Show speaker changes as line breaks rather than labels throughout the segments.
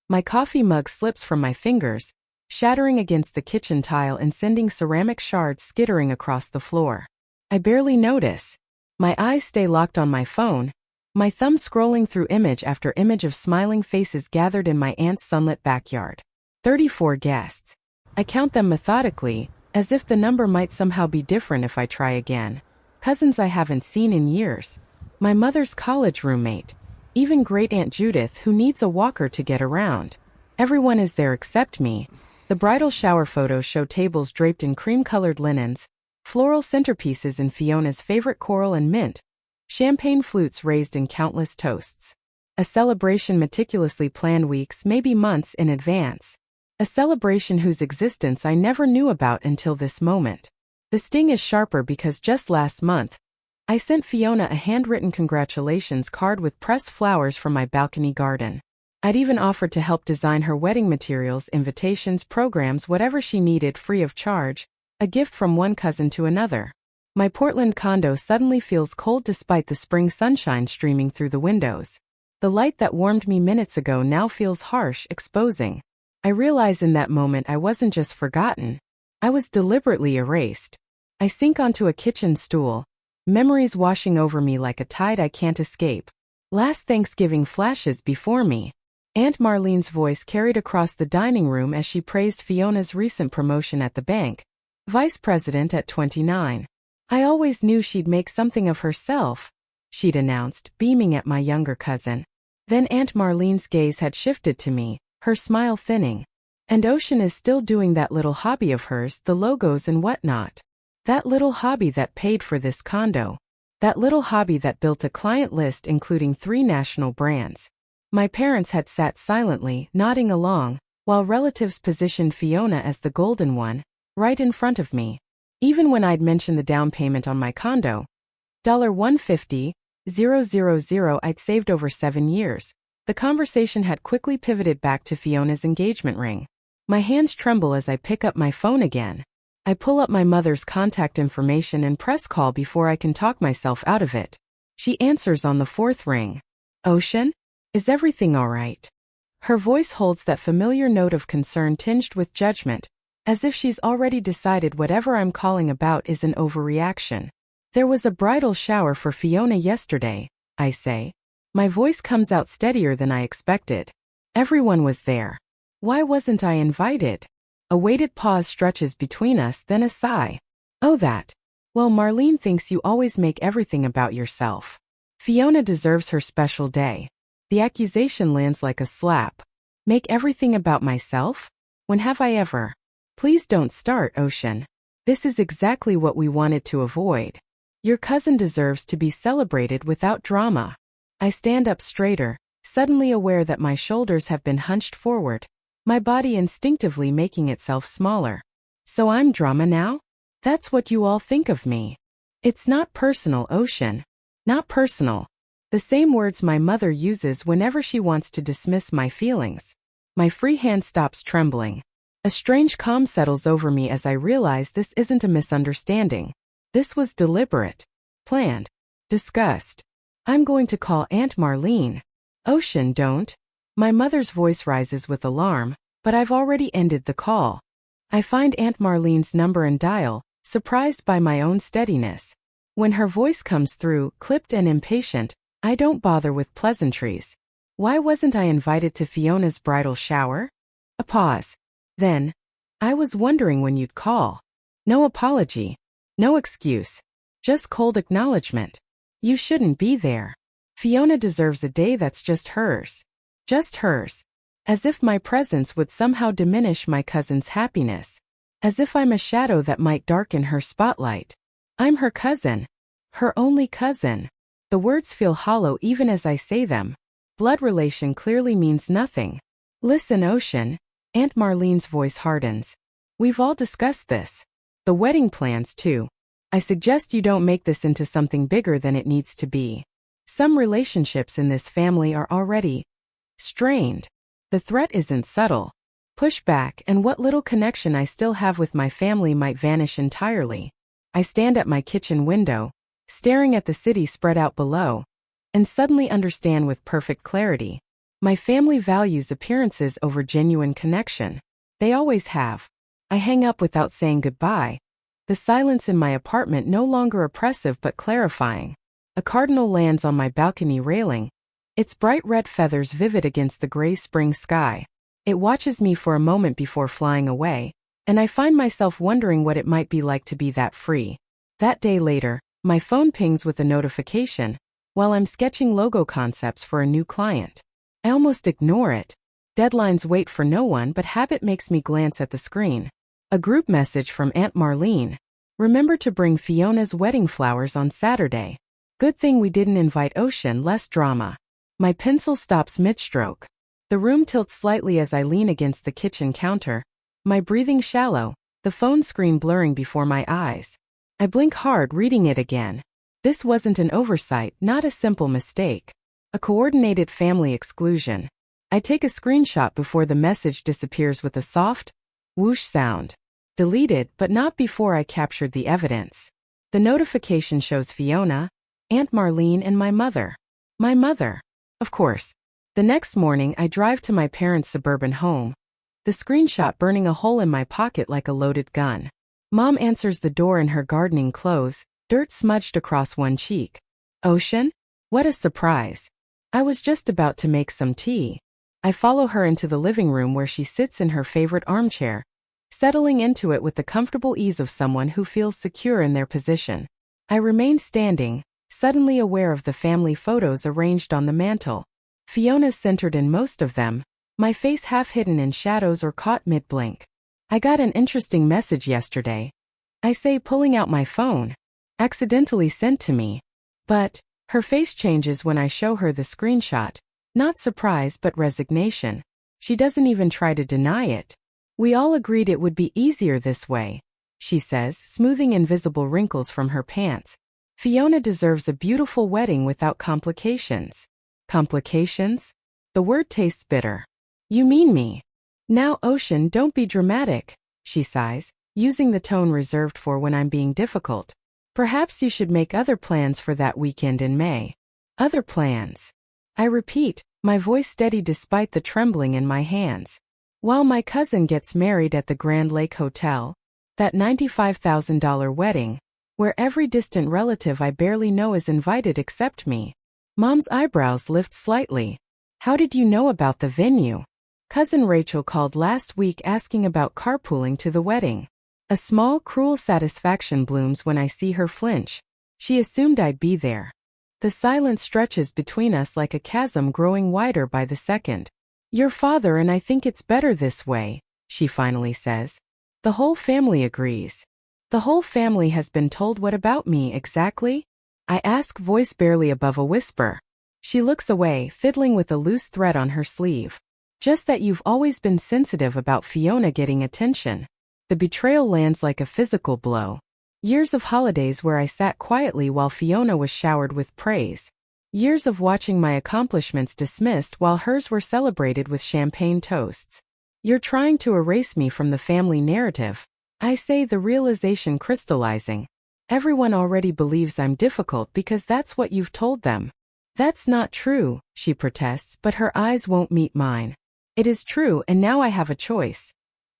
My coffee mug slips from my fingers, shattering against the kitchen tile and sending ceramic shards skittering across the floor. I barely notice. My eyes stay locked on my phone, my thumb scrolling through image after image of smiling faces gathered in my aunt's sunlit backyard. 34 guests. I count them methodically, as if the number might somehow be different if I try again. Cousins I haven't seen in years. My mother's college roommate. Even Great-Aunt Judith, who needs a walker to get around. Everyone is there except me. The bridal shower photos show tables draped in cream-colored linens, floral centerpieces in Fiona's favorite coral and mint, champagne flutes raised in countless toasts. A celebration meticulously planned weeks, maybe months in advance. A celebration whose existence I never knew about until this moment. The sting is sharper because just last month, I sent Fiona a handwritten congratulations card with pressed flowers from my balcony garden. I'd even offered to help design her wedding materials, invitations, programs, whatever she needed free of charge, a gift from one cousin to another. My Portland condo suddenly feels cold despite the spring sunshine streaming through the windows. The light that warmed me minutes ago now feels harsh, exposing. I realize in that moment I wasn't just forgotten. I was deliberately erased. I sink onto a kitchen stool, memories washing over me like a tide I can't escape. Last Thanksgiving flashes before me. Aunt Marlene's voice carried across the dining room as she praised Fiona's recent promotion at the bank. Vice president at 29. I always knew she'd make something of herself, she'd announced, beaming at my younger cousin. Then Aunt Marlene's gaze had shifted to me, her smile thinning. And Ocean is still doing that little hobby of hers, the logos and whatnot. That little hobby that paid for this condo. That little hobby that built a client list including 3 national brands. My parents had sat silently, nodding along, while relatives positioned Fiona as the golden one, right in front of me. Even when I'd mentioned the down payment on my condo, $150,000 I'd saved over 7 years, the conversation had quickly pivoted back to Fiona's engagement ring. My hands tremble as I pick up my phone again. I pull up my mother's contact information and press call before I can talk myself out of it. She answers on the 4th ring. Ocean? Is everything all right? Her voice holds that familiar note of concern tinged with judgment, as if she's already decided whatever I'm calling about is an overreaction. There was a bridal shower for Fiona yesterday, I say. My voice comes out steadier than I expected. Everyone was there. Why wasn't I invited? A weighted pause stretches between us, then a sigh. Oh, that. Well, Marlene thinks you always make everything about yourself. Fiona deserves her special day. The accusation lands like a slap. Make everything about myself? When have I ever? Please don't start, Ocean. This is exactly what we wanted to avoid. Your cousin deserves to be celebrated without drama. I stand up straighter, suddenly aware that my shoulders have been hunched forward, my body instinctively making itself smaller. So I'm drama now? That's what you all think of me. It's not personal, Ocean. Not personal. The same words my mother uses whenever she wants to dismiss my feelings. My free hand stops trembling. A strange calm settles over me as I realize this isn't a misunderstanding. This was deliberate. Planned. Discussed. I'm going to call Aunt Marlene. Ocean, don't. My mother's voice rises with alarm, but I've already ended the call. I find Aunt Marlene's number and dial, surprised by my own steadiness. When her voice comes through, clipped and impatient, I don't bother with pleasantries. Why wasn't I invited to Fiona's bridal shower? A pause. Then, I was wondering when you'd call. No apology. No excuse. Just cold acknowledgement. You shouldn't be there. Fiona deserves a day that's just hers. Just hers. As if my presence would somehow diminish my cousin's happiness. As if I'm a shadow that might darken her spotlight. I'm her cousin. Her only cousin. The words feel hollow even as I say them. Blood relation clearly means nothing. Listen, Ocean. Aunt Marlene's voice hardens. We've all discussed this. The wedding plans too. I suggest you don't make this into something bigger than it needs to be. Some relationships in this family are already strained. The threat isn't subtle. Pushback and what little connection I still have with my family might vanish entirely. I stand at my kitchen window, staring at the city spread out below, and suddenly understand with perfect clarity. My family values appearances over genuine connection. They always have. I hang up without saying goodbye. The silence in my apartment no longer oppressive but clarifying. A cardinal lands on my balcony railing. Its bright red feathers vivid against the gray spring sky. It watches me for a moment before flying away, and I find myself wondering what it might be like to be that free. That day later, my phone pings with a notification, while I'm sketching logo concepts for a new client. I almost ignore it. Deadlines wait for no one, but habit makes me glance at the screen. A group message from Aunt Marlene. Remember to bring Fiona's wedding flowers on Saturday. Good thing we didn't invite Ocean, less drama. My pencil stops mid-stroke. The room tilts slightly as I lean against the kitchen counter, my breathing shallow, the phone screen blurring before my eyes. I blink hard, reading it again. This wasn't an oversight, not a simple mistake. A coordinated family exclusion. I take a screenshot before the message disappears with a soft, whoosh sound. Deleted, but not before I captured the evidence. The notification shows Fiona, Aunt Marlene, and my mother. My mother. Of course. The next morning, I drive to my parents' suburban home, the screenshot burning a hole in my pocket like a loaded gun. Mom answers the door in her gardening clothes, dirt smudged across one cheek. Ocean? What a surprise. I was just about to make some tea. I follow her into the living room where she sits in her favorite armchair, settling into it with the comfortable ease of someone who feels secure in their position. I remain standing, suddenly aware of the family photos arranged on the mantel. Fiona's centered in most of them, my face half hidden in shadows or caught mid-blink. I got an interesting message yesterday. I say, pulling out my phone. Accidentally sent to me. But her face changes when I show her the screenshot. Not surprise but resignation. She doesn't even try to deny it. We all agreed it would be easier this way, she says, smoothing invisible wrinkles from her pants. Fiona deserves a beautiful wedding without complications. Complications? The word tastes bitter. You mean me? Now, Ocean, don't be dramatic, she sighs, using the tone reserved for when I'm being difficult. Perhaps you should make other plans for that weekend in May. Other plans. I repeat, my voice steady despite the trembling in my hands. While my cousin gets married at the Grand Lake Hotel, that $95,000 wedding, where every distant relative I barely know is invited except me. Mom's eyebrows lift slightly. How did you know about the venue? Cousin Rachel called last week asking about carpooling to the wedding. A small, cruel satisfaction blooms when I see her flinch. She assumed I'd be there. The silence stretches between us like a chasm growing wider by the second. Your father and I think it's better this way, she finally says. The whole family agrees. The whole family has been told what about me exactly? I ask, voice barely above a whisper. She looks away, fiddling with a loose thread on her sleeve. Just that you've always been sensitive about Fiona getting attention. The betrayal lands like a physical blow. Years of holidays where I sat quietly while Fiona was showered with praise. Years of watching my accomplishments dismissed while hers were celebrated with champagne toasts. You're trying to erase me from the family narrative. I say, the realization crystallizing. Everyone already believes I'm difficult because that's what you've told them. That's not true, she protests, but her eyes won't meet mine. It is true, and now I have a choice.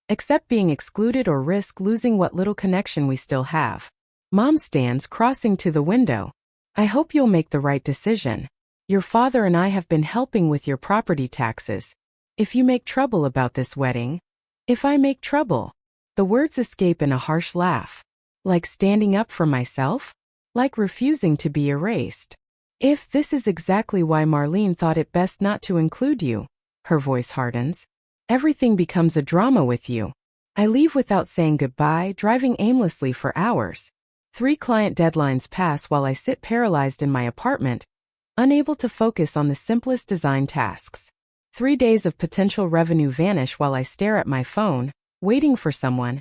Accept being excluded or risk losing what little connection we still have. Mom stands, crossing to the window. I hope you'll make the right decision. Your father and I have been helping with your property taxes. If you make trouble about this wedding. If I make trouble. The words escape in a harsh laugh. Like standing up for myself? Like refusing to be erased. If this is exactly why Marlene thought it best not to include you. Her voice hardens. Everything becomes a drama with you. I leave without saying goodbye, driving aimlessly for hours. 3 client deadlines pass while I sit paralyzed in my apartment, unable to focus on the simplest design tasks. 3 days of potential revenue vanish while I stare at my phone, waiting for someone,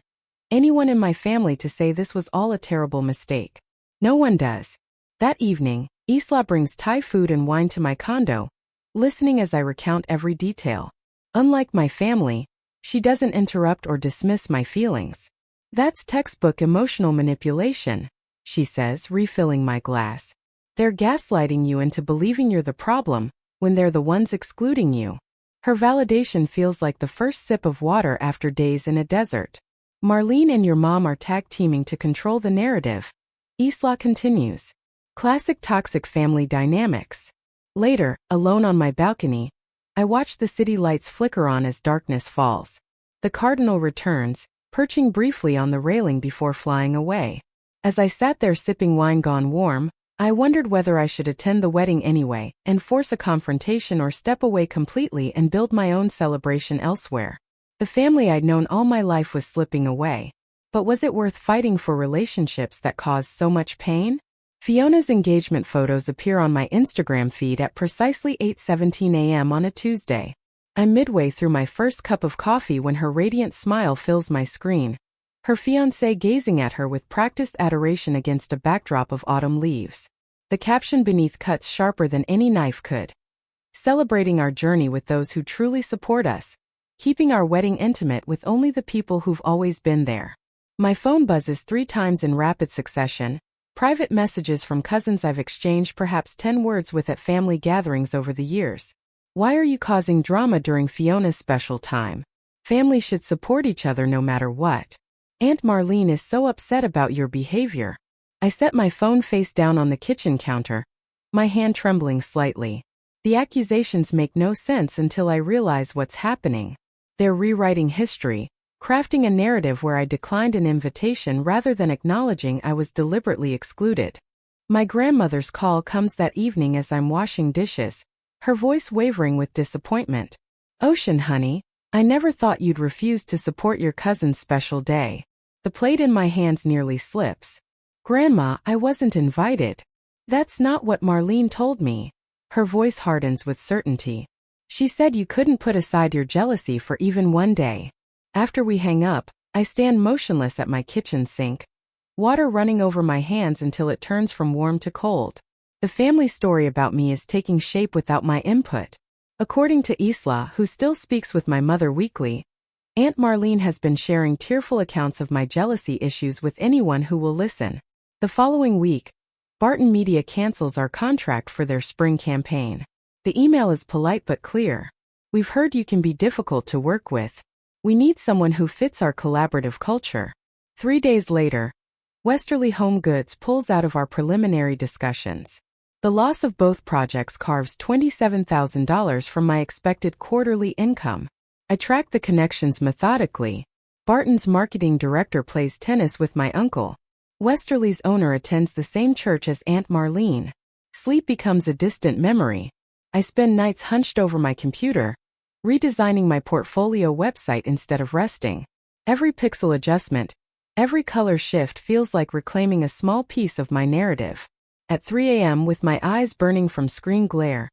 anyone in my family, to say this was all a terrible mistake. No one does. That evening, Isla brings Thai food and wine to my condo, listening as I recount every detail. Unlike my family, she doesn't interrupt or dismiss my feelings. That's textbook emotional manipulation, she says, refilling my glass. They're gaslighting you into believing you're the problem, when they're the ones excluding you. Her validation feels like the first sip of water after days in a desert. Marlene and your mom are tag teaming to control the narrative. Isla continues. Classic toxic family dynamics. Later, alone on my balcony, I watch the city lights flicker on as darkness falls. The cardinal returns, perching briefly on the railing before flying away. As I sat there sipping wine gone warm, I wondered whether I should attend the wedding anyway and force a confrontation or step away completely and build my own celebration elsewhere. The family I'd known all my life was slipping away. But was it worth fighting for relationships that caused so much pain? Fiona's engagement photos appear on my Instagram feed at precisely 8:17 a.m. on a Tuesday. I'm midway through my first cup of coffee when her radiant smile fills my screen. Her fiancé gazing at her with practiced adoration against a backdrop of autumn leaves. The caption beneath cuts sharper than any knife could. Celebrating our journey with those who truly support us. Keeping our wedding intimate with only the people who've always been there. My phone buzzes 3 times in rapid succession. Private messages from cousins I've exchanged perhaps 10 words with at family gatherings over the years. Why are you causing drama during Fiona's special time? Family should support each other no matter what. Aunt Marlene is so upset about your behavior. I set my phone face down on the kitchen counter, my hand trembling slightly. The accusations make no sense until I realize what's happening. They're rewriting history, crafting a narrative where I declined an invitation rather than acknowledging I was deliberately excluded. My grandmother's call comes that evening as I'm washing dishes, her voice wavering with disappointment. Ocean, honey, I never thought you'd refuse to support your cousin's special day. The plate in my hands nearly slips. Grandma, I wasn't invited. That's not what Marlene told me. Her voice hardens with certainty. She said you couldn't put aside your jealousy for even one day. After we hang up, I stand motionless at my kitchen sink, water running over my hands until it turns from warm to cold. The family story about me is taking shape without my input. According to Isla, who still speaks with my mother weekly, Aunt Marlene has been sharing tearful accounts of my jealousy issues with anyone who will listen. The following week, Barton Media cancels our contract for their spring campaign. The email is polite but clear. We've heard you can be difficult to work with. We need someone who fits our collaborative culture. 3 days later, Westerly Home Goods pulls out of our preliminary discussions. The loss of both projects carves $27,000 from my expected quarterly income. I track the connections methodically. Barton's marketing director plays tennis with my uncle. Westerly's owner attends the same church as Aunt Marlene. Sleep becomes a distant memory. I spend nights hunched over my computer, redesigning my portfolio website instead of resting. Every pixel adjustment, every color shift feels like reclaiming a small piece of my narrative. At 3 a.m. with my eyes burning from screen glare,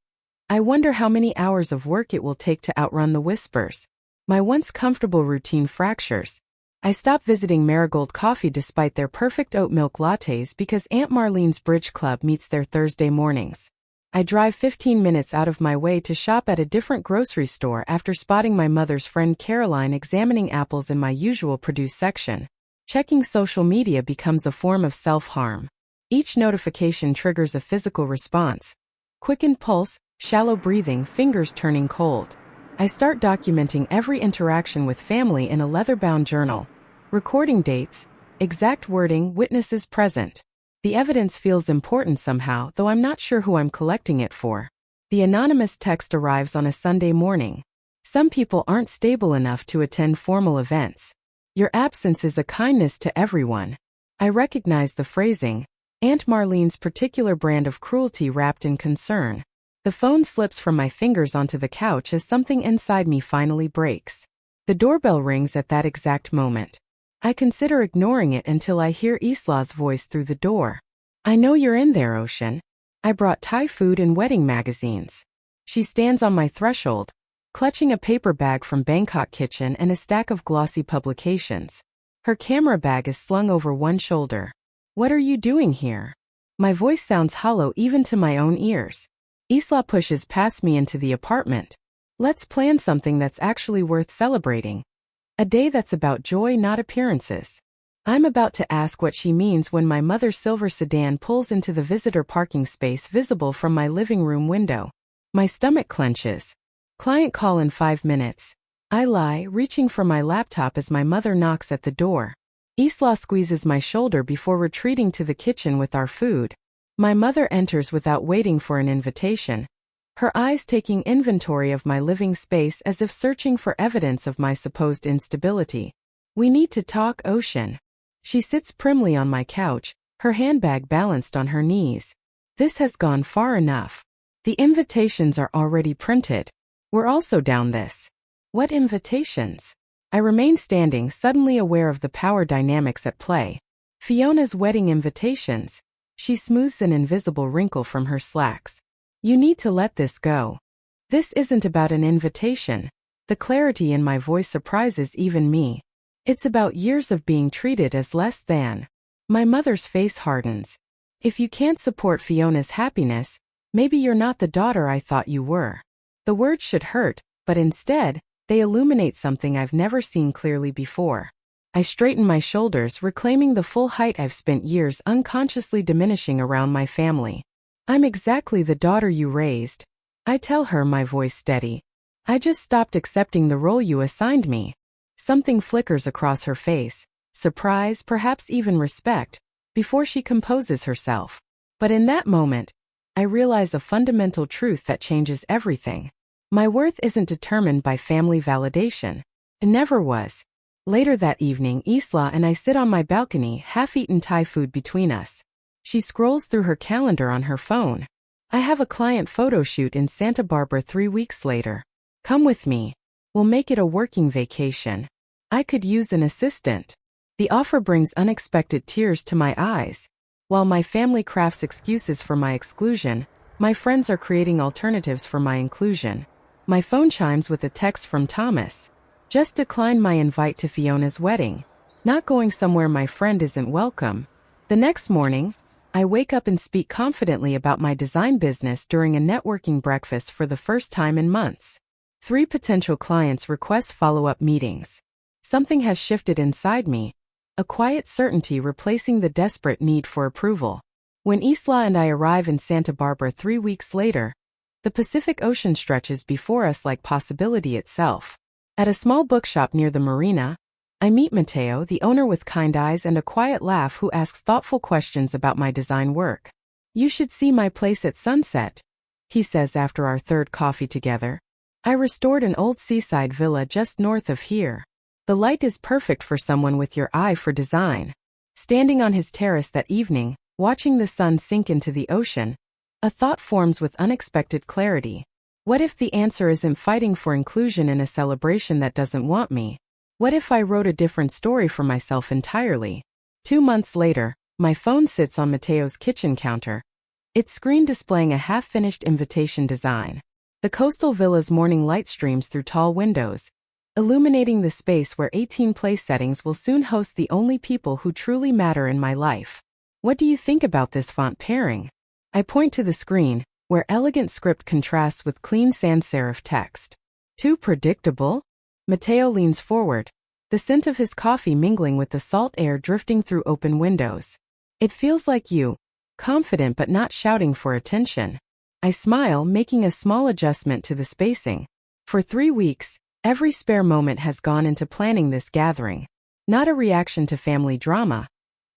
I wonder how many hours of work it will take to outrun the whispers. My once comfortable routine fractures. I stop visiting Marigold Coffee despite their perfect oat milk lattes because Aunt Marlene's Bridge Club meets there Thursday mornings. I drive 15 minutes out of my way to shop at a different grocery store after spotting my mother's friend Caroline examining apples in my usual produce section. Checking social media becomes a form of self-harm. Each notification triggers a physical response. Quickened pulse, shallow breathing, fingers turning cold. I start documenting every interaction with family in a leather-bound journal. Recording dates, exact wording, witnesses present. The evidence feels important somehow, though I'm not sure who I'm collecting it for. The anonymous text arrives on a Sunday morning. Some people aren't stable enough to attend formal events. Your absence is a kindness to everyone. I recognize the phrasing, Aunt Marlene's particular brand of cruelty wrapped in concern. The phone slips from my fingers onto the couch as something inside me finally breaks. The doorbell rings at that exact moment. I consider ignoring it until I hear Isla's voice through the door. I know you're in there, Ocean. I brought Thai food and wedding magazines. She stands on my threshold, clutching a paper bag from Bangkok Kitchen and a stack of glossy publications. Her camera bag is slung over one shoulder. What are you doing here? My voice sounds hollow even to my own ears. Isla pushes past me into the apartment. Let's plan something that's actually worth celebrating. A day that's about joy, not appearances. I'm about to ask what she means when my mother's silver sedan pulls into the visitor parking space visible from my living room window. My stomach clenches. Client call in 5 minutes. I lie, reaching for my laptop as my mother knocks at the door. Isla squeezes my shoulder before retreating to the kitchen with our food. My mother enters without waiting for an invitation, her eyes taking inventory of my living space as if searching for evidence of my supposed instability. We need to talk, Ocean. She sits primly on my couch, her handbag balanced on her knees. This has gone far enough. The invitations are already printed. We're also down this. What invitations? I remain standing, suddenly aware of the power dynamics at play. Fiona's wedding invitations. She smooths an invisible wrinkle from her slacks. You need to let this go. This isn't about an invitation. The clarity in my voice surprises even me. It's about years of being treated as less than. My mother's face hardens. If you can't support Fiona's happiness, maybe you're not the daughter I thought you were. The words should hurt, but instead, they illuminate something I've never seen clearly before. I straighten my shoulders, reclaiming the full height I've spent years unconsciously diminishing around my family. I'm exactly the daughter you raised. I tell her, my voice steady. I just stopped accepting the role you assigned me. Something flickers across her face, surprise, perhaps even respect, before she composes herself. But in that moment, I realize a fundamental truth that changes everything. My worth isn't determined by family validation. It never was. Later that evening, Isla and I sit on my balcony, half-eaten Thai food between us. She scrolls through her calendar on her phone. I have a client photo shoot in Santa Barbara 3 weeks later. Come with me. We'll make it a working vacation. I could use an assistant. The offer brings unexpected tears to my eyes. While my family crafts excuses for my exclusion, my friends are creating alternatives for my inclusion. My phone chimes with a text from Thomas. Just declined my invite to Fiona's wedding. Not going somewhere my friend isn't welcome. The next morning, I wake up and speak confidently about my design business during a networking breakfast for the first time in months. 3 potential clients request follow-up meetings. Something has shifted inside me, a quiet certainty replacing the desperate need for approval. When Isla and I arrive in Santa Barbara 3 weeks later, the Pacific Ocean stretches before us like possibility itself. At a small bookshop near the marina, I meet Mateo, the owner with kind eyes and a quiet laugh who asks thoughtful questions about my design work. You should see my place at sunset, he says after our 3rd coffee together. I restored an old seaside villa just north of here. The light is perfect for someone with your eye for design. Standing on his terrace that evening, watching the sun sink into the ocean, a thought forms with unexpected clarity. What if the answer isn't fighting for inclusion in a celebration that doesn't want me? What if I wrote a different story for myself entirely? 2 months later, my phone sits on Mateo's kitchen counter, its screen displaying a half-finished invitation design. The coastal villa's morning light streams through tall windows, illuminating the space where 18 place settings will soon host the only people who truly matter in my life. What do you think about this font pairing? I point to the screen, where elegant script contrasts with clean sans serif text. Too predictable? Mateo leans forward, the scent of his coffee mingling with the salt air drifting through open windows. It feels like you, confident but not shouting for attention. I smile, making a small adjustment to the spacing. For 3 weeks, every spare moment has gone into planning this gathering. Not a reaction to family drama,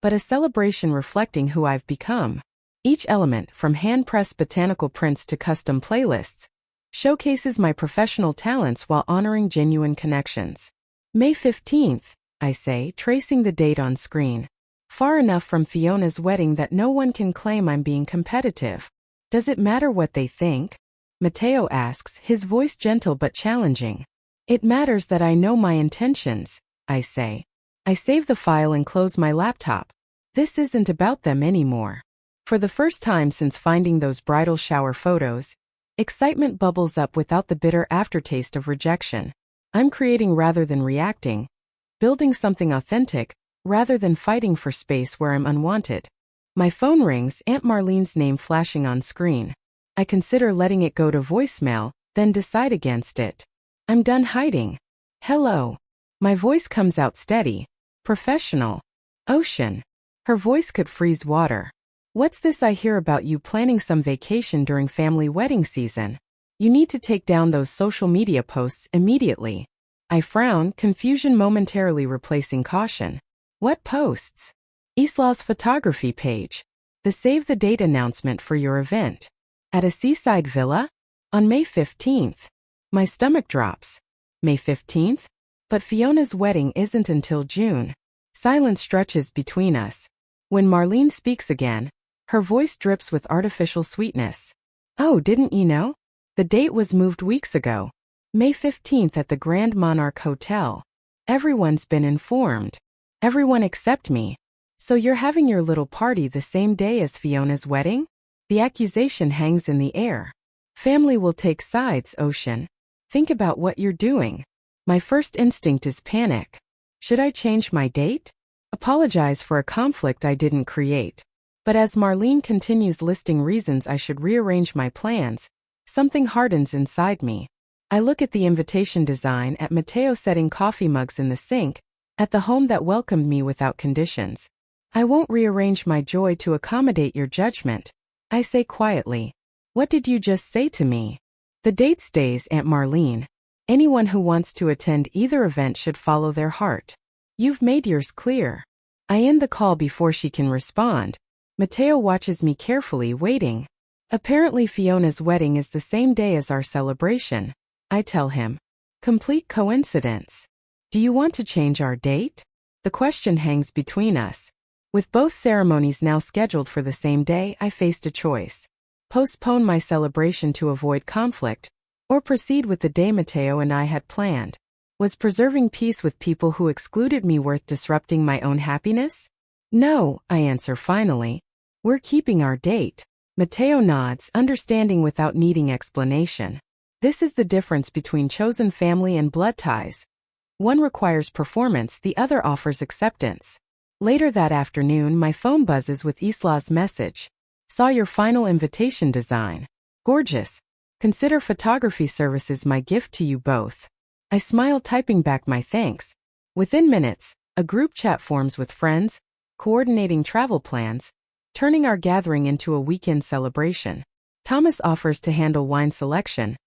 but a celebration reflecting who I've become. Each element, from hand-pressed botanical prints to custom playlists, showcases my professional talents while honoring genuine connections. May 15th, I say, tracing the date on screen. Far enough from Fiona's wedding that no one can claim I'm being competitive. Does it matter what they think? Mateo asks, his voice gentle but challenging. It matters that I know my intentions, I say. I save the file and close my laptop. This isn't about them anymore. For the first time since finding those bridal shower photos, excitement bubbles up without the bitter aftertaste of rejection. I'm creating rather than reacting, building something authentic, rather than fighting for space where I'm unwanted. My phone rings, Aunt Marlene's name flashing on screen. I consider letting it go to voicemail, then decide against it. I'm done hiding. Hello. My voice comes out steady, professional. Ocean. Her voice could freeze water. What's this I hear about you planning some vacation during family wedding season? You need to take down those social media posts immediately. I frown, confusion momentarily replacing caution. What posts? Isla's photography page. The save the date announcement for your event. At a seaside villa? On May 15th. My stomach drops. May 15th? But Fiona's wedding isn't until June. Silence stretches between us. When Marlene speaks again, her voice drips with artificial sweetness. Oh, didn't you know? The date was moved weeks ago. May 15th at the Grand Monarch Hotel. Everyone's been informed. Everyone except me. So you're having your little party the same day as Fiona's wedding? The accusation hangs in the air. Family will take sides, Ocean. Think about what you're doing. My first instinct is panic. Should I change my date? Apologize for a conflict I didn't create. But as Marlene continues listing reasons I should rearrange my plans, something hardens inside me. I look at the invitation design, at Matteo setting coffee mugs in the sink, at the home that welcomed me without conditions. I won't rearrange my joy to accommodate your judgment. I say quietly. What did you just say to me? The date stays, Aunt Marlene. Anyone who wants to attend either event should follow their heart. You've made yours clear. I end the call before she can respond. Matteo watches me carefully, waiting. Apparently Fiona's wedding is the same day as our celebration. I tell him. Complete coincidence. Do you want to change our date? The question hangs between us. With both ceremonies now scheduled for the same day, I faced a choice. Postpone my celebration to avoid conflict, or proceed with the day Matteo and I had planned. Was preserving peace with people who excluded me worth disrupting my own happiness? No, I answer finally. We're keeping our date. Matteo nods, understanding without needing explanation. This is the difference between chosen family and blood ties. One requires performance, the other offers acceptance. Later that afternoon, my phone buzzes with Isla's message. Saw your final invitation design. Gorgeous. Consider photography services my gift to you both. I smile, typing back my thanks. Within minutes, a group chat forms with friends, coordinating travel plans, turning our gathering into a weekend celebration. Thomas offers to handle wine selection,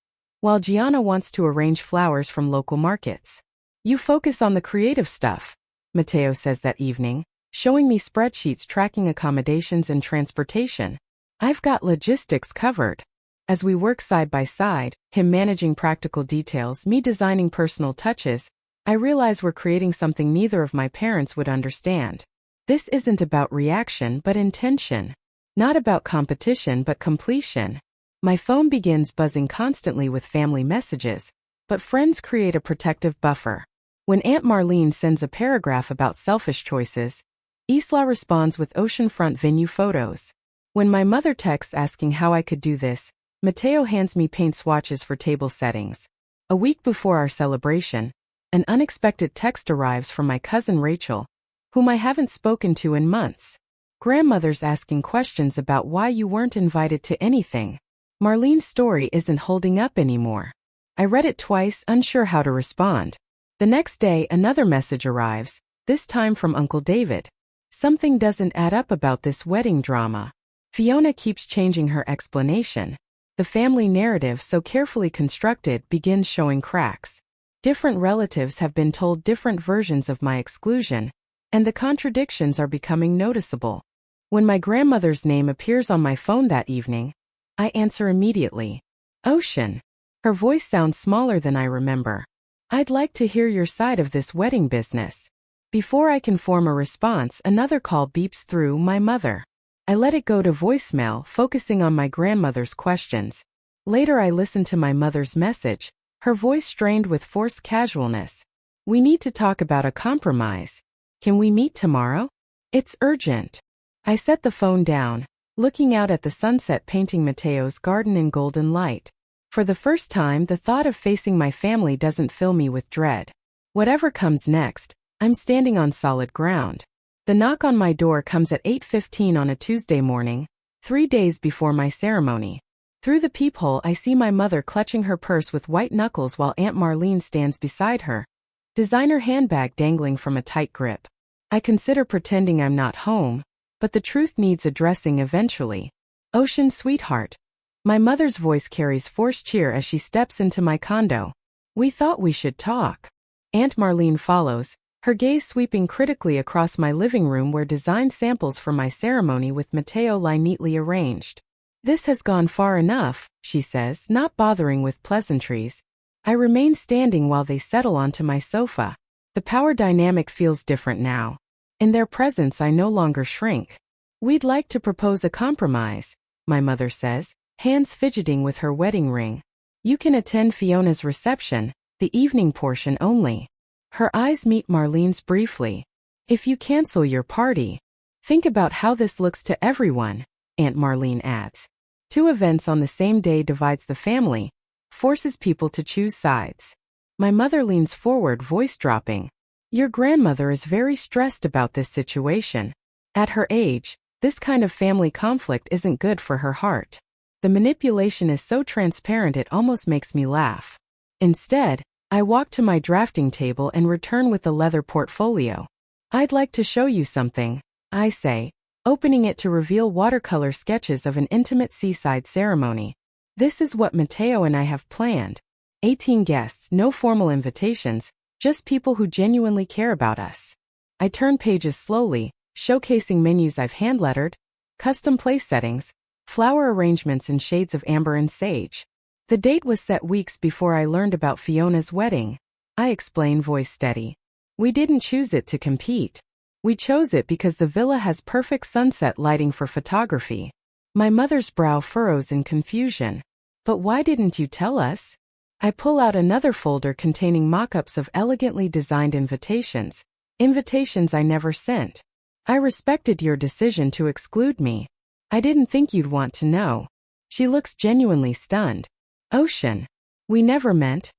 while Gianna wants to arrange flowers from local markets. You focus on the creative stuff, Matteo says that evening, showing me spreadsheets tracking accommodations and transportation. I've got logistics covered. As we work side by side, him managing practical details, me designing personal touches, I realize we're creating something neither of my parents would understand. This isn't about reaction but intention. Not about competition but completion. My phone begins buzzing constantly with family messages, but friends create a protective buffer. When Aunt Marlene sends a paragraph about selfish choices, Isla responds with oceanfront venue photos. When my mother texts asking how I could do this, Matteo hands me paint swatches for table settings. A week before our celebration, an unexpected text arrives from my cousin Rachel, whom I haven't spoken to in months. Grandmother's asking questions about why you weren't invited to anything. Marlene's story isn't holding up anymore. I read it twice, unsure how to respond. The next day, another message arrives, this time from Uncle David. Something doesn't add up about this wedding drama. Fiona keeps changing her explanation. The family narrative, so carefully constructed, begins showing cracks. Different relatives have been told different versions of my exclusion, and the contradictions are becoming noticeable. When my grandmother's name appears on my phone that evening, I answer immediately. Ocean. Her voice sounds smaller than I remember. I'd like to hear your side of this wedding business. Before I can form a response, another call beeps through, my mother. I let it go to voicemail, focusing on my grandmother's questions. Later I listened to my mother's message, her voice strained with forced casualness. We need to talk about a compromise. Can we meet tomorrow? It's urgent. I set the phone down, looking out at the sunset painting Matteo's garden in golden light. For the first time, the thought of facing my family doesn't fill me with dread. Whatever comes next, I'm standing on solid ground. The knock on my door comes at 8:15 on a Tuesday morning, 3 days before my ceremony. Through the peephole I see my mother clutching her purse with white knuckles while Aunt Marlene stands beside her, designer handbag dangling from a tight grip. I consider pretending I'm not home, but the truth needs addressing eventually. Ocean, sweetheart. My mother's voice carries forced cheer as she steps into my condo. We thought we should talk. Aunt Marlene follows, her gaze sweeping critically across my living room where design samples for my ceremony with Mateo lie neatly arranged. This has gone far enough, she says, not bothering with pleasantries. I remain standing while they settle onto my sofa. The power dynamic feels different now. In their presence I no longer shrink. We'd like to propose a compromise, my mother says, hands fidgeting with her wedding ring. You can attend Fiona's reception, the evening portion only. Her eyes meet Marlene's briefly. If you cancel your party, think about how this looks to everyone, Aunt Marlene adds. 2 events on the same day divides the family, forces people to choose sides. My mother leans forward, voice dropping. Your grandmother is very stressed about this situation. At her age, this kind of family conflict isn't good for her heart. The manipulation is so transparent it almost makes me laugh. Instead, I walk to my drafting table and return with a leather portfolio. I'd like to show you something, I say, opening it to reveal watercolor sketches of an intimate seaside ceremony. This is what Mateo and I have planned. 18 guests, no formal invitations, just people who genuinely care about us. I turn pages slowly, showcasing menus I've hand-lettered, custom place settings, flower arrangements in shades of amber and sage. The date was set weeks before I learned about Fiona's wedding. I explain, voice steady. We didn't choose it to compete. We chose it because the villa has perfect sunset lighting for photography. My mother's brow furrows in confusion. But why didn't you tell us? I pull out another folder containing mock-ups of elegantly designed invitations. Invitations I never sent. I respected your decision to exclude me. I didn't think you'd want to know. She looks genuinely stunned. Ocean. We never meant.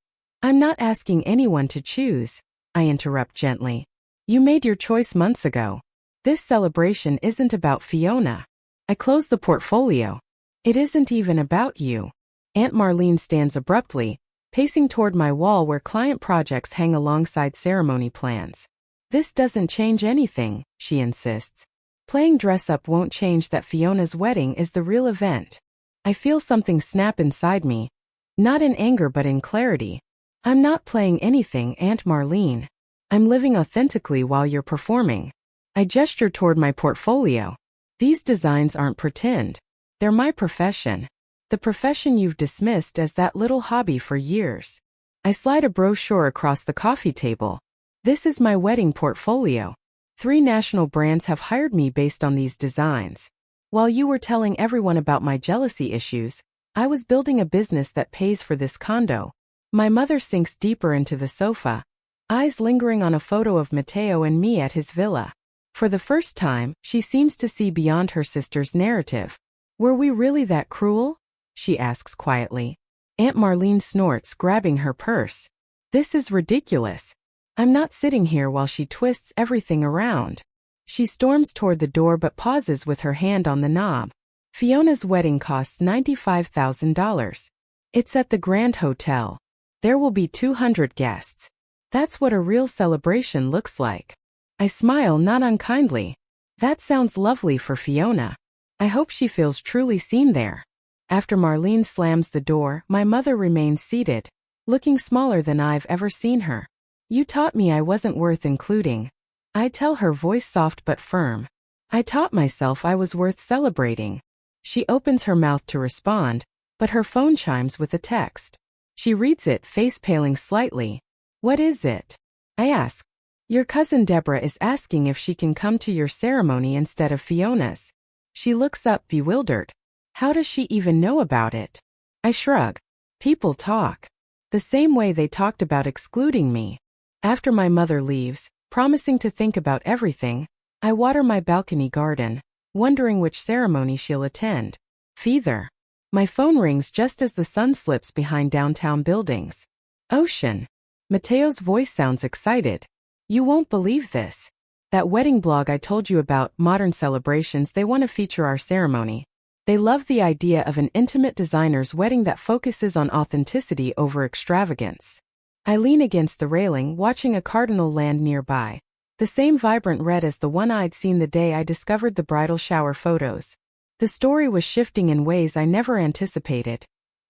I'm not asking anyone to choose, I interrupt gently. You made your choice months ago. This celebration isn't about Fiona. I close the portfolio. It isn't even about you. Aunt Marlene stands abruptly, pacing toward my wall where client projects hang alongside ceremony plans. This doesn't change anything, she insists. Playing dress-up won't change that Fiona's wedding is the real event. I feel something snap inside me. Not in anger but in clarity. I'm not playing anything, Aunt Marlene. I'm living authentically while you're performing. I gesture toward my portfolio. These designs aren't pretend. They're my profession. The profession you've dismissed as that little hobby for years. I slide a brochure across the coffee table. This is my wedding portfolio. 3 national brands have hired me based on these designs. While you were telling everyone about my jealousy issues, I was building a business that pays for this condo. My mother sinks deeper into the sofa, eyes lingering on a photo of Mateo and me at his villa. For the first time, she seems to see beyond her sister's narrative. Were we really that cruel? She asks quietly. Aunt Marlene snorts, grabbing her purse. This is ridiculous. I'm not sitting here while she twists everything around. She storms toward the door but pauses with her hand on the knob. Fiona's wedding costs $95,000. It's at the Grand Hotel. There will be 200 guests. That's what a real celebration looks like. I smile, not unkindly. That sounds lovely for Fiona. I hope she feels truly seen there. After Marlene slams the door, my mother remains seated, looking smaller than I've ever seen her. You taught me I wasn't worth including. I tell her, voice soft but firm. I taught myself I was worth celebrating. She opens her mouth to respond, but her phone chimes with a text. She reads it, face paling slightly. What is it? I ask. Your cousin Deborah is asking if she can come to your ceremony instead of Fiona's. She looks up, bewildered. How does she even know about it? I shrug. People talk. The same way they talked about excluding me. After my mother leaves, promising to think about everything, I water my balcony garden, wondering which ceremony she'll attend. Feather. My phone rings just as the sun slips behind downtown buildings. Ocean. Mateo's voice sounds excited. You won't believe this. That wedding blog I told you about, Modern Celebrations, they want to feature our ceremony. They love the idea of an intimate designer's wedding that focuses on authenticity over extravagance. I lean against the railing, watching a cardinal land nearby. The same vibrant red as the one I'd seen the day I discovered the bridal shower photos. The story was shifting in ways I never anticipated.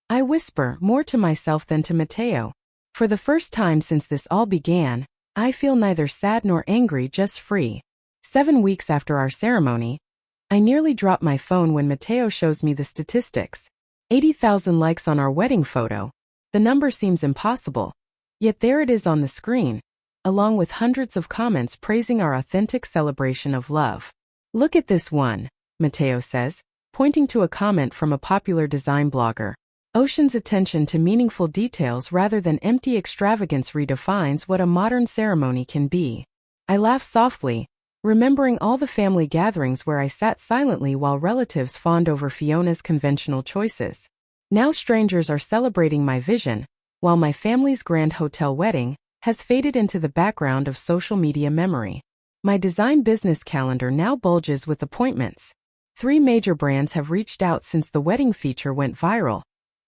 I whisper more to myself than to Matteo. For the first time since this all began, I feel neither sad nor angry, just free. 7 weeks after our ceremony, I nearly drop my phone when Matteo shows me the statistics. 80,000 likes on our wedding photo. The number seems impossible. Yet there it is on the screen, along with hundreds of comments praising our authentic celebration of love. Look at this one, Matteo says, pointing to a comment from a popular design blogger. Ocean's attention to meaningful details rather than empty extravagance redefines what a modern ceremony can be. I laugh softly, remembering all the family gatherings where I sat silently while relatives fawned over Fiona's conventional choices. Now strangers are celebrating my vision, while my family's grand hotel wedding has faded into the background of social media memory. My design business calendar now bulges with appointments. 3 major brands have reached out since the wedding feature went viral,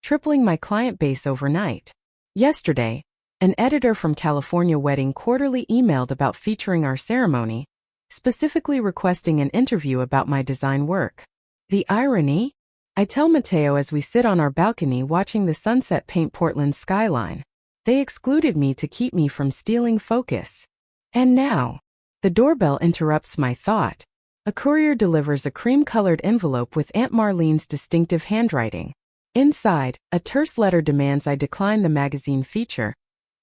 tripling my client base overnight. Yesterday, an editor from California Wedding Quarterly emailed about featuring our ceremony, specifically requesting an interview about my design work. The irony? I tell Matteo as we sit on our balcony watching the sunset paint Portland's skyline. They excluded me to keep me from stealing focus. And now, the doorbell interrupts my thought. A courier delivers a cream-colored envelope with Aunt Marlene's distinctive handwriting. Inside, a terse letter demands I decline the magazine feature,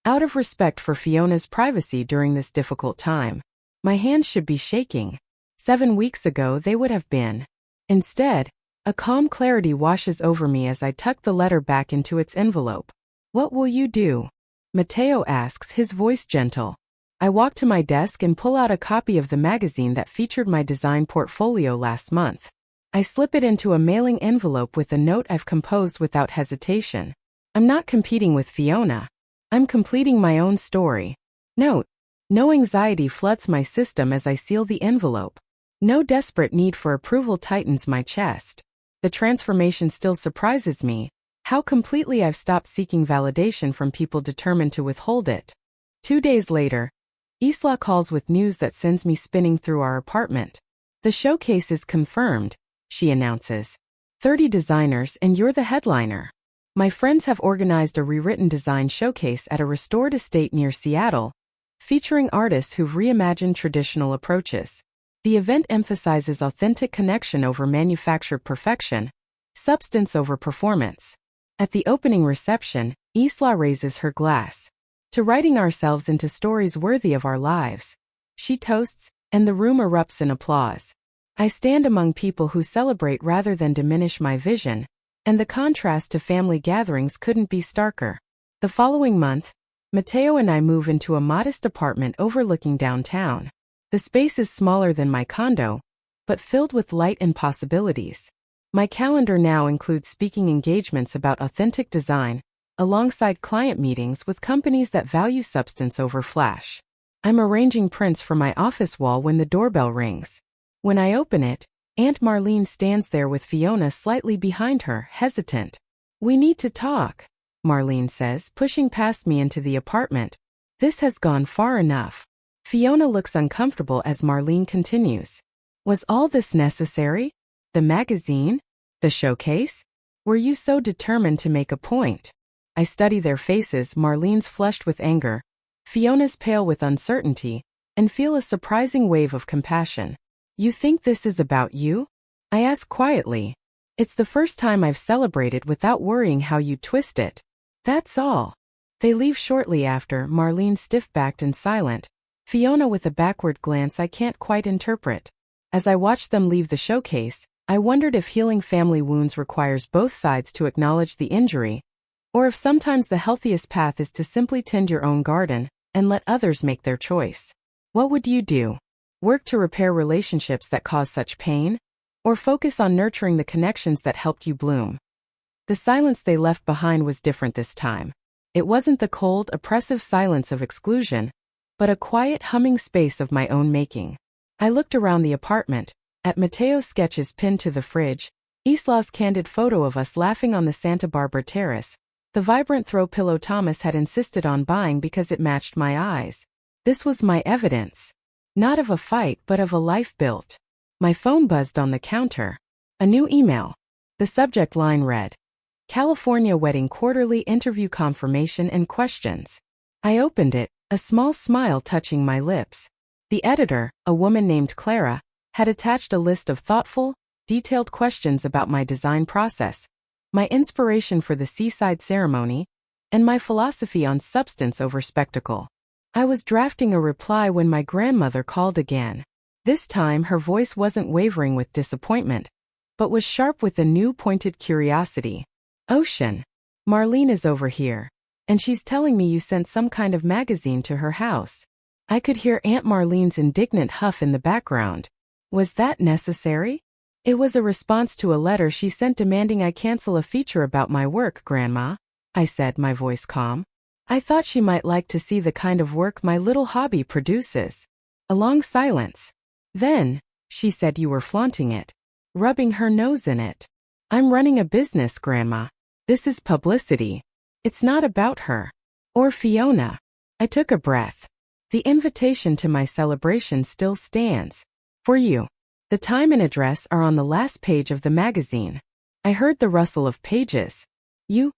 out of respect for Fiona's privacy during this difficult time. My hands should be shaking. 7 weeks ago they would have been. Instead, a calm clarity washes over me as I tuck the letter back into its envelope. What will you do? Matteo asks, his voice gentle. I walk to my desk and pull out a copy of the magazine that featured my design portfolio last month. I slip it into a mailing envelope with a note I've composed without hesitation. I'm not competing with Fiona. I'm completing my own story. Note: no anxiety floods my system as I seal the envelope. No desperate need for approval tightens my chest. The transformation still surprises me, how completely I've stopped seeking validation from people determined to withhold it. 2 days later, Isla calls with news that sends me spinning through our apartment. The showcase is confirmed, she announces. 30 designers and you're the headliner. My friends have organized a rewritten design showcase at a restored estate near Seattle, featuring artists who've reimagined traditional approaches. The event emphasizes authentic connection over manufactured perfection, substance over performance. At the opening reception, Isla raises her glass. To writing ourselves into stories worthy of our lives. She toasts, and the room erupts in applause. I stand among people who celebrate rather than diminish my vision, and the contrast to family gatherings couldn't be starker. The following month, Matteo and I move into a modest apartment overlooking downtown. The space is smaller than my condo, but filled with light and possibilities. My calendar now includes speaking engagements about authentic design, alongside client meetings with companies that value substance over flash. I'm arranging prints for my office wall when the doorbell rings. When I open it, Aunt Marlene stands there with Fiona slightly behind her, hesitant. We need to talk, Marlene says, pushing past me into the apartment. This has gone far enough. Fiona looks uncomfortable as Marlene continues. Was all this necessary? The magazine? The showcase? Were you so determined to make a point? I study their faces, Marlene's flushed with anger, Fiona's pale with uncertainty, and feel a surprising wave of compassion. You think this is about you? I ask quietly. It's the first time I've celebrated without worrying how you twist it. That's all. They leave shortly after, Marlene stiff-backed and silent, Fiona with a backward glance I can't quite interpret. As I watched them leave the showcase, I wondered if healing family wounds requires both sides to acknowledge the injury, or if sometimes the healthiest path is to simply tend your own garden and let others make their choice. What would you do? Work to repair relationships that cause such pain? Or focus on nurturing the connections that helped you bloom? The silence they left behind was different this time. It wasn't the cold, oppressive silence of exclusion, but a quiet, humming space of my own making. I looked around the apartment, at Matteo's sketches pinned to the fridge, Isla's candid photo of us laughing on the Santa Barbara terrace, the vibrant throw pillow Thomas had insisted on buying because it matched my eyes. This was my evidence. Not of a fight but of a life built. My phone buzzed on the counter. A new email. The subject line read, California Wedding Quarterly Interview Confirmation and Questions. I opened it, a small smile touching my lips. The editor, a woman named Clara, had attached a list of thoughtful, detailed questions about my design process, my inspiration for the seaside ceremony, and my philosophy on substance over spectacle. I was drafting a reply when my grandmother called again. This time her voice wasn't wavering with disappointment, but was sharp with a new pointed curiosity. Ocean. Marlene is over here, and she's telling me you sent some kind of magazine to her house. I could hear Aunt Marlene's indignant huff in the background. Was that necessary? It was a response to a letter she sent demanding I cancel a feature about my work, Grandma, I said, my voice calm. I thought she might like to see the kind of work my little hobby produces. A long silence. Then, she said you were flaunting it, rubbing her nose in it. I'm running a business, Grandma. This is publicity. It's not about her. Or Fiona. I took a breath. The invitation to my celebration still stands. For you. The time and address are on the last page of the magazine. I heard the rustle of pages. You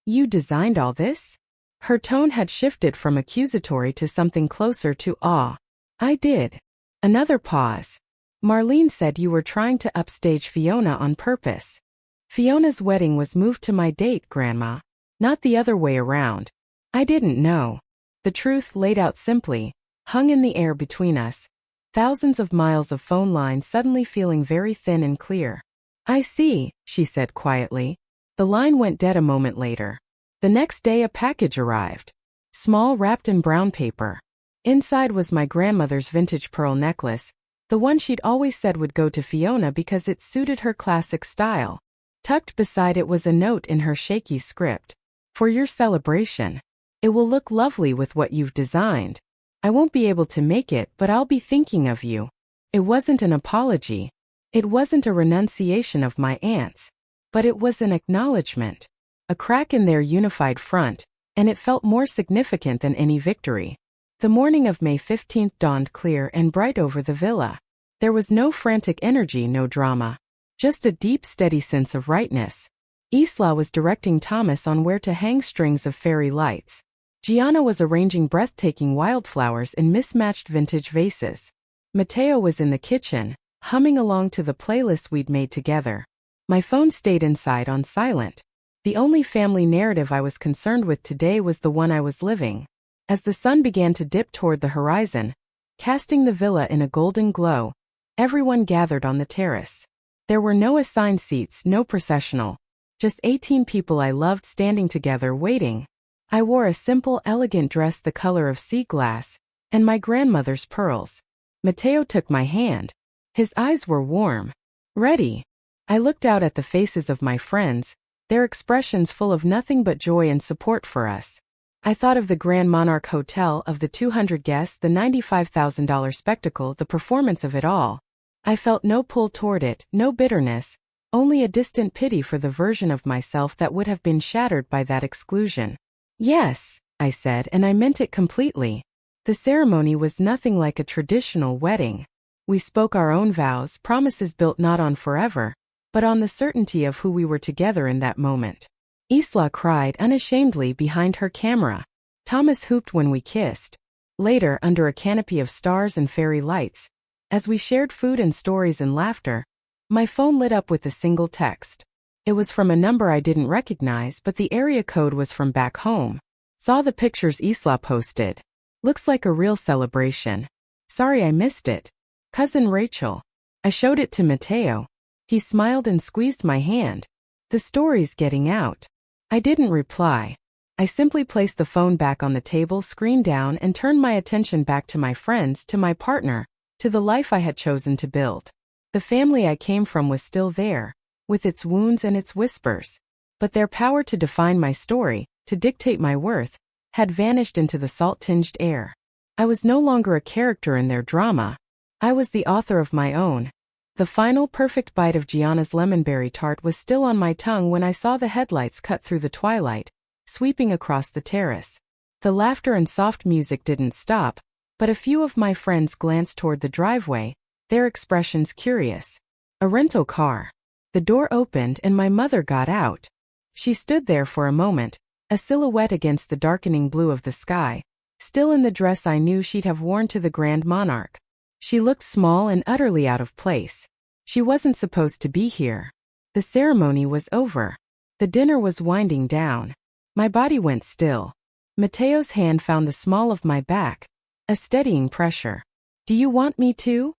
designed all this? Her tone had shifted from accusatory to something closer to awe. I did. Another pause. Marlene said you were trying to upstage Fiona on purpose. Fiona's wedding was moved to my date, Grandma, not the other way around. I didn't know. The truth, laid out simply, hung in the air between us, thousands of miles of phone lines suddenly feeling very thin and clear. I see, she said quietly. The line went dead a moment later. The next day a package arrived. Small, wrapped in brown paper. Inside was my grandmother's vintage pearl necklace, the one she'd always said would go to Fiona because it suited her classic style. Tucked beside it was a note in her shaky script. For your celebration. It will look lovely with what you've designed. I won't be able to make it, but I'll be thinking of you. It wasn't an apology. It wasn't a renunciation of my aunt's. But it was an acknowledgement. A crack in their unified front, and it felt more significant than any victory. The morning of May 15th dawned clear and bright over the villa. There was no frantic energy, no drama. Just a deep, steady sense of rightness. Isla was directing Thomas on where to hang strings of fairy lights. Gianna was arranging breathtaking wildflowers in mismatched vintage vases. Matteo was in the kitchen, humming along to the playlist we'd made together. My phone stayed inside on silent. The only family narrative I was concerned with today was the one I was living. As the sun began to dip toward the horizon, casting the villa in a golden glow, everyone gathered on the terrace. There were no assigned seats, no processional. Just 18 people I loved standing together waiting. I wore a simple, elegant dress the color of sea glass, and my grandmother's pearls. Matteo took my hand. His eyes were warm. Ready. I looked out at the faces of my friends, their expressions full of nothing but joy and support for us. I thought of the Grand Monarch Hotel, of the 200 guests, the $95,000 spectacle, the performance of it all. I felt no pull toward it, no bitterness, only a distant pity for the version of myself that would have been shattered by that exclusion. Yes, I said, and I meant it completely. The ceremony was nothing like a traditional wedding. We spoke our own vows, promises built not on forever, but on the certainty of who we were together in that moment. Isla cried unashamedly behind her camera. Thomas hooped when we kissed. Later, under a canopy of stars and fairy lights, as we shared food and stories and laughter, my phone lit up with a single text. It was from a number I didn't recognize, but the area code was from back home. Saw the pictures Isla posted. Looks like a real celebration. Sorry I missed it. Cousin Rachel. I showed it to Matteo. He smiled and squeezed my hand. The story's getting out. I didn't reply. I simply placed the phone back on the table, screen down, and turned my attention back to my friends, to my partner, to the life I had chosen to build. The family I came from was still there, with its wounds and its whispers. But their power to define my story, to dictate my worth, had vanished into the salt-tinged air. I was no longer a character in their drama. I was the author of my own. The final perfect bite of Gianna's lemonberry tart was still on my tongue when I saw the headlights cut through the twilight, sweeping across the terrace. The laughter and soft music didn't stop, but a few of my friends glanced toward the driveway, their expressions curious. A rental car. The door opened and my mother got out. She stood there for a moment, a silhouette against the darkening blue of the sky, still in the dress I knew she'd have worn to the Grand Monarch. She looked small and utterly out of place. She wasn't supposed to be here. The ceremony was over. The dinner was winding down. My body went still. Mateo's hand found the small of my back, a steadying pressure. "Do you want me to?"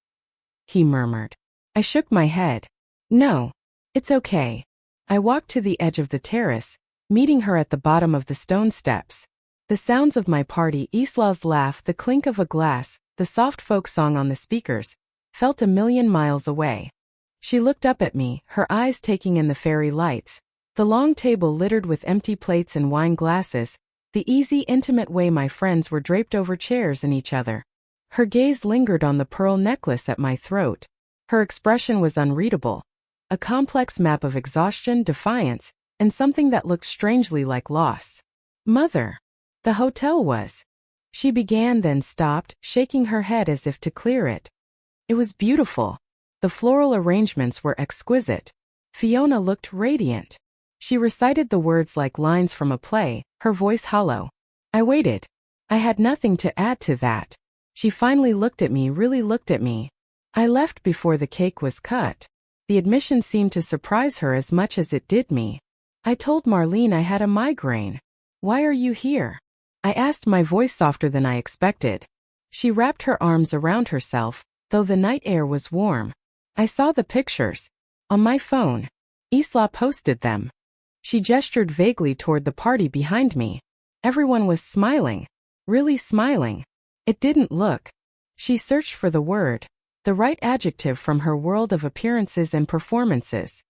he murmured. I shook my head. "No. It's okay." I walked to the edge of the terrace, meeting her at the bottom of the stone steps. The sounds of my party, Isla's laugh, the clink of a glass, the soft folk song on the speakers, felt a million miles away. She looked up at me, her eyes taking in the fairy lights, the long table littered with empty plates and wine glasses, the easy, intimate way my friends were draped over chairs and each other. Her gaze lingered on the pearl necklace at my throat. Her expression was unreadable. A complex map of exhaustion, defiance, and something that looked strangely like loss. "Mother. The hotel was." She began, then stopped, shaking her head as if to clear it. It was beautiful. The floral arrangements were exquisite. Fiona looked radiant. She recited the words like lines from a play, her voice hollow. I waited. I had nothing to add to that. She finally looked at me, really looked at me. I left before the cake was cut. The admission seemed to surprise her as much as it did me. I told Marlene I had a migraine. "Why are you here?" I asked, my voice softer than I expected. She wrapped her arms around herself, though the night air was warm. I saw the pictures. On my phone. Isla posted them. She gestured vaguely toward the party behind me. Everyone was smiling. Really smiling. It didn't look. She searched for the word, the right adjective from her world of appearances and performances.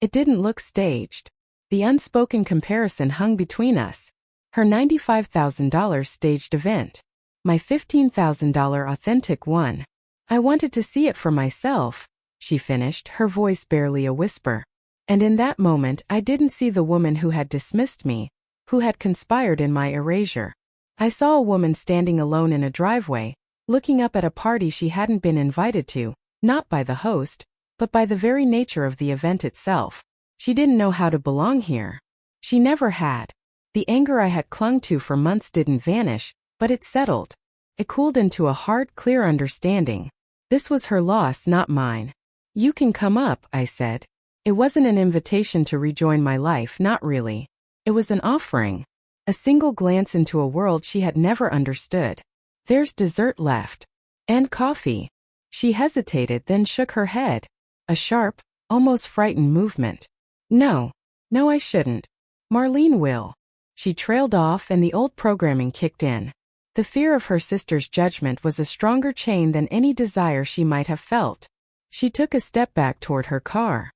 It didn't look staged. The unspoken comparison hung between us. Her $95,000 staged event. My $15,000 authentic one. I wanted to see it for myself, she finished, her voice barely a whisper. And in that moment I didn't see the woman who had dismissed me, who had conspired in my erasure. I saw a woman standing alone in a driveway, looking up at a party she hadn't been invited to, not by the host, but by the very nature of the event itself. She didn't know how to belong here. She never had. The anger I had clung to for months didn't vanish, but it settled. It cooled into a hard, clear understanding. This was her loss, not mine. "You can come up," I said. It wasn't an invitation to rejoin my life, not really. It was an offering. A single glance into a world she had never understood. "There's dessert left. And coffee." She hesitated, then shook her head. A sharp, almost frightened movement. No, I shouldn't. Marlene will." She trailed off and the old programming kicked in. The fear of her sister's judgment was a stronger chain than any desire she might have felt. She took a step back toward her car.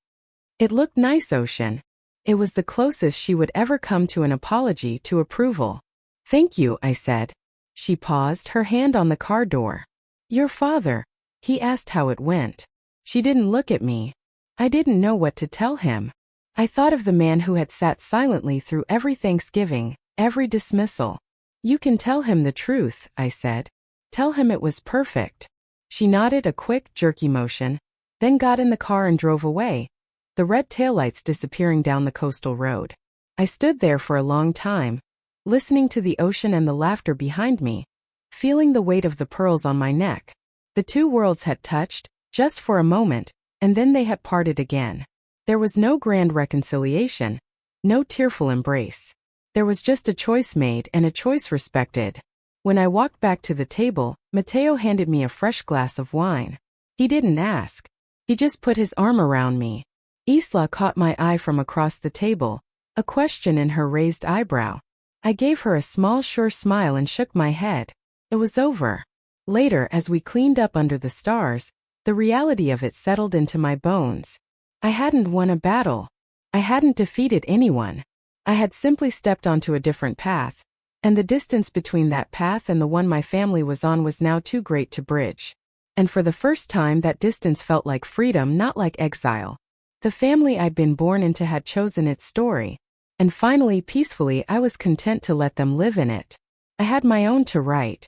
"It looked nice, Ocean." It was the closest she would ever come to an apology, to approval. "Thank you," I said. She paused, her hand on the car door. "Your father?" He asked how it went. She didn't look at me. I didn't know what to tell him. I thought of the man who had sat silently through every Thanksgiving, every dismissal. "You can tell him the truth," I said. "Tell him it was perfect." She nodded, a quick, jerky motion, then got in the car and drove away, the red taillights disappearing down the coastal road. I stood there for a long time, listening to the ocean and the laughter behind me, feeling the weight of the pearls on my neck. The two worlds had touched, just for a moment, and then they had parted again. There was no grand reconciliation, no tearful embrace. There was just a choice made and a choice respected. When I walked back to the table, Mateo handed me a fresh glass of wine. He didn't ask. He just put his arm around me. Isla caught my eye from across the table, a question in her raised eyebrow. I gave her a small, sure smile and shook my head. It was over. Later, as we cleaned up under the stars, the reality of it settled into my bones. I hadn't won a battle. I hadn't defeated anyone. I had simply stepped onto a different path, and the distance between that path and the one my family was on was now too great to bridge. And for the first time that distance felt like freedom, not like exile. The family I'd been born into had chosen its story, and finally, peacefully, I was content to let them live in it. I had my own to write.